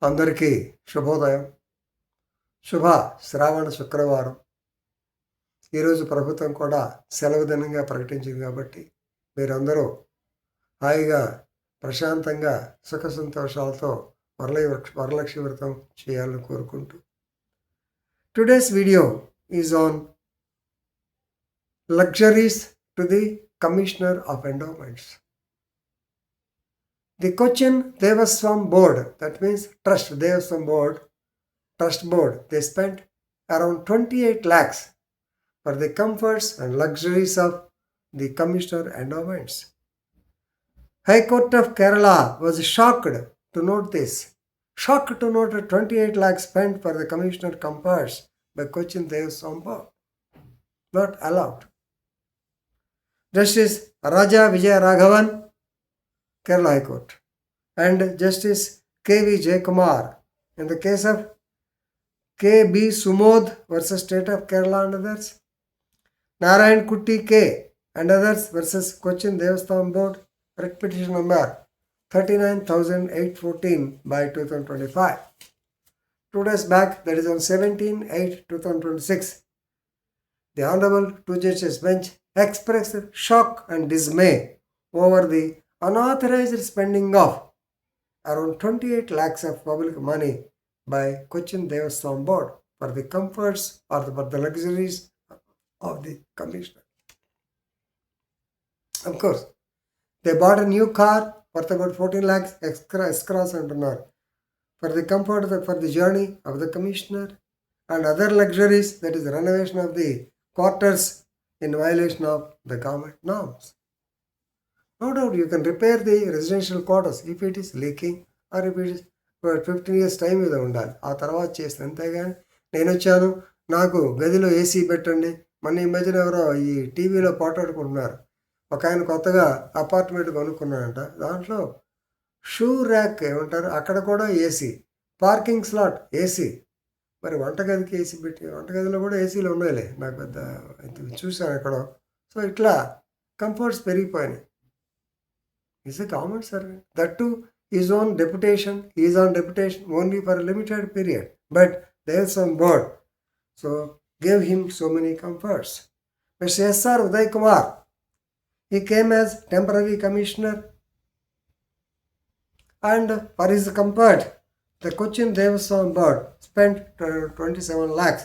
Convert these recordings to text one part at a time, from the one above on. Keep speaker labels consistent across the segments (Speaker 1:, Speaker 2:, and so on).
Speaker 1: అందరికీ శుభోదయం. శుభ శ్రావణ శుక్రవారం. ఈరోజు ప్రభుత్వం కూడా సెలవు దినంగా ప్రకటించింది కాబట్టి మీరందరూ హాయిగా ప్రశాంతంగా సుఖ సంతోషాలతో వరలక్ష్మి వ్రతం చేయాలని కోరుకుంటూ today's video is on luxuries to the commissioner of endowments. The Cochin DEWASWOM board, that means trust DEWASWOM board, trust board, they spent around 28 lakhs for the comforts and luxuries of the commissioner endowments. High Court of Kerala was shocked to note this. Shocked to note 28 lakhs spent for the commissioner comforts by Cochin DEWASWOM board. Not allowed. Justice Raja Vijay Raghavan, Kerala High Court, and Justice K.B.Sumod kumar in the case of K.B.Sumod versus State of Keral&ors Narayan, Narayan kuttyK and others versus Cochin DEWASWOM board, writ petition number 39,814 by 2025. 2 days back, that is on 17/8/2026, the Honorable two Judges bench expressed shock and dismay over the unauthorized spending of around 28 lakhs of public money by Cochin DEWASWOM board for the comforts or for the luxuries of the commissioner. Of course, they bought a new car worth about 14 lakhs extras for the comfort for the journey of the commissioner and other luxuries, that is renovation of the quarters in violation of the government norms. No doubt you can repair the residential quarters if it is leaking or if it is for 15 years time మీద ఉండాలి. ఆ తర్వాత చేస్తే అంతేగాని నేను వచ్చాను నాకు గదిలో ఏసీ పెట్టండి. మన ఈ మధ్యన ఎవరో ఈ టీవీలో పోటాడుకుంటున్నారు. ఒక ఆయన కొత్తగా అపార్ట్మెంట్ కొనుక్కున్నాడంట. దాంట్లో షూ ర్యాక్ ఏమంటారు అక్కడ కూడా ఏసీ, పార్కింగ్ స్లాట్ ఏసీ, మరి వంటగదికి ఏసీ పెట్టి వంటగదిలో కూడా ఏసీలు ఉన్నాయిలే, నాకు పెద్ద చూశాను ఎక్కడో. సో ఇట్లా కంఫర్ట్స్ పెరిగిపోయినాయి. He's a government servant. That too is on deputation. He is on deputation only for a limited period. But there is some board. So gave him so many comforts. Mr. S.R. Uday Kumar, he came as temporary commissioner, and for his comfort, the Cochin DEWASWOM board spent 27 lakhs.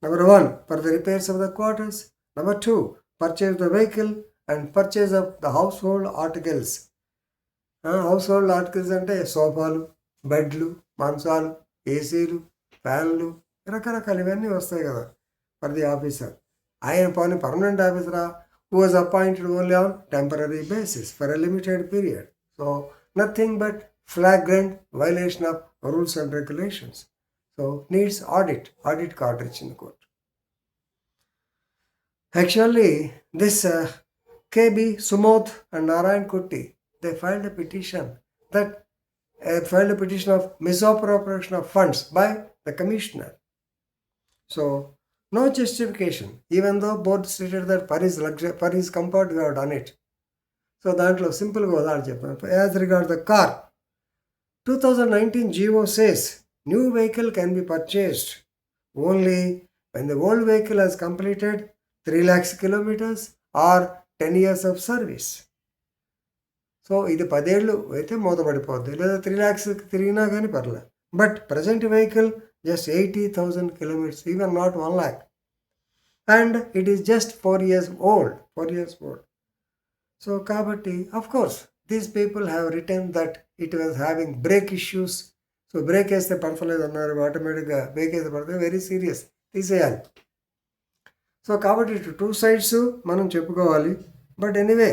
Speaker 1: Number 1, for the repairs of the quarters. Number 2, purchase the vehicle and purchase of the household articles. Household articles అంటే సోఫాలు, బెడ్లు, మంచాలు, ఏసీలు, ఫ్యాన్లు, రకరకాలు ఇవన్నీ వస్తాయి కదా ఫర్ ది ఆఫీసర్. ఆయన పని పర్మనెంట్ ఆఫీసరా who was appointed only on temporary basis for a limited period. So nothing but flagrant violation of rules and regulations. So needs audit card ఇచ్చింది court. Actually this K.B.Sumod and Narayan Kutty, they filed a petition of misappropriation of funds by the commissioner. So no justification, even though board stated that for his comfort we have done it. So దాంట్లో సింపుల్గా ఉదాహరణ చెప్పాను. As regards the car, 2019 GO says new vehicle can be purchased only when the old vehicle has completed 3 lakhs kilometers or 10 years of service. So ఇది 10 ఏళ్ళు అయితే మూతపడిపోద్ది, లేదా 3 lakhs తిరిగినా కానీ పర్లేదు. But present vehicle just 80,000 kilometers, even not 1 lakh, and it is just 4 years old. So కాబట్టి of course these people have return that it was having brake issues. So brake వేస్తే పడతలేదు అన్నారు, ఆటోమేటిక్గా బ్రేక్ వేస్తే పడితే వెరీ సీరియస్, తీసేయాలి. So కాబట్టి two sides మనం చెప్పుకోవాలి. But anyway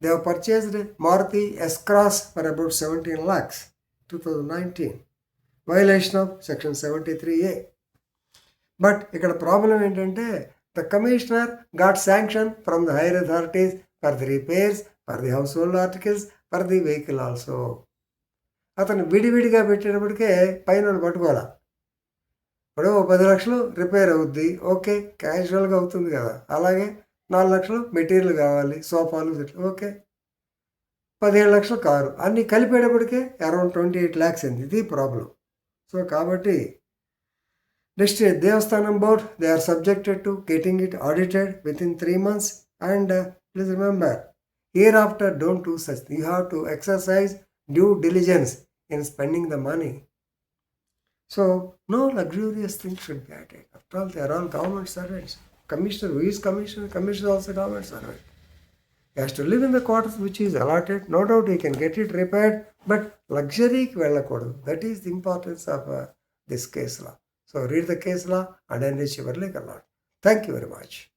Speaker 1: they have purchased Maruti S-Cross for about 17 lakhs 2019, violation of section 73A. But ఇక్కడ ప్రాబ్లం ఏంటంటే the commissioner got sanction from the higher authorities for the repairs, for the house hold articles, for the vehicle also. అతను విడివిడిగా పెట్టేటప్పటికే పైన పట్టుకోవాలా. ఇప్పుడు 10 లక్షలు repair అవుద్ది, okay, క్యాజువల్గా అవుతుంది కదా. అలాగే 4 లక్షలు మెటీరియల్ కావాలి, సోఫాలు, ఓకే. 17 లక్షల కారు అన్నీ కలిపేటప్పటికే అరౌండ్ 28 lakhs అయింది. ఇది ప్రాబ్లం. సో కాబట్టి నెక్స్ట్ దేవస్థానం board, they are subjected to getting it audited within 3 months. And please remember, hereafter don't do such. You have to exercise due diligence in spending the money. So no luxurious things should be added. After all, they are all government servants. Commissioner, who is commissioner? Commissioner is also government servant. He has to live in the quarters which is allotted. No doubt he can get it repaired, but luxury ki vellakodu. That is the importance of this case law. So read the case law and enrich your legal law. Thank you very much.